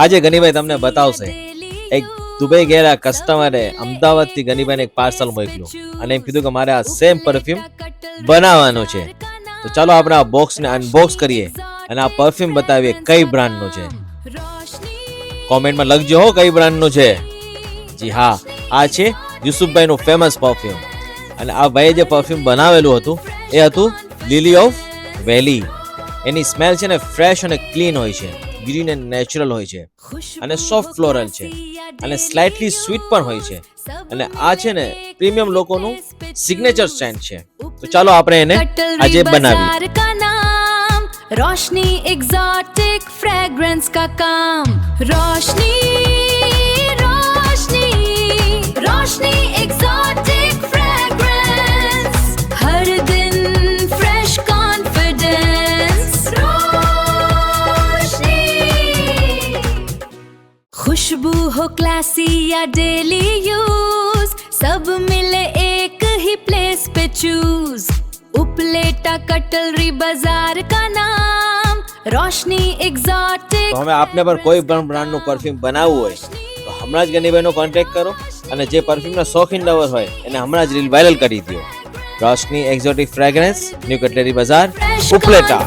આજે ગનીભાઈ તમને બતાવશે એક દુબઈ ગયેલા કસ્ટમરે અમદાવાદથી ગનીભાઈને એક પાર્સલ મોકલ્યું અને એમ કીધું કે મારે આ સેમ પરફ્યુમ બનાવવાનું છે. તો ચાલો આપણે આ બોક્સને અનબોક્સ કરીએ અને આ પરફ્યુમ બતાવીએ કઈ બ્રાન્ડનું છે. કોમેન્ટમાં લખજો હો કઈ બ્રાન્ડનું છે. જી હા, આ છે યુસુફભાઈનું ફેમસ પરફ્યુમ અને આ ભાઈએ જે પરફ્યુમ બનાવેલું હતું એ હતું લીલી ઓફ વેલી. એની સ્મેલ છે ને ફ્રેશ અને ક્લીન હોય છે, ગ્રીન એન્ડ નેચરલ હોય છે અને સોફ્ટ ફ્લોરલ છે અને સ્લાઇટલી સ્વીટ પણ હોય છે અને આ છે ને પ્રીમિયમ લોકોનું સિગ્નેચર સેન્ટ છે. તો ચાલો આપણે એને આજે બનાવીએ. रोशनी एग्जॉटिक फ्रेग्रेंस का काम रोशनी रोशनी रोशनी एग्जॉटिक फ्रेग्रेंस हर दिन फ्रेश कॉन्फिडेंस रोशनी खुशबू हो क्लासी या डेली यूज सब मिले एक ही प्लेस पे चूज उपलेटा कटलरी बाजार का नाम रोशनी एग्जॉटिक. તો હવે આપને પર કોઈ પણ બ્રાન્ડનું પરફ્યુમ બનાવવું હોય તો હમણાં જ ગનીભાઈનો કોન્ટેક્ટ કરો અને જે પરફ્યુમના શોખીન લવર હોય એને હમણાં જ રીલ વાયરલ કરી દો. રોશની એક્ઝોટિક ફ્રેગ્રન્સ, ન્યૂ કટલેરી બજાર, ઉપલેટા.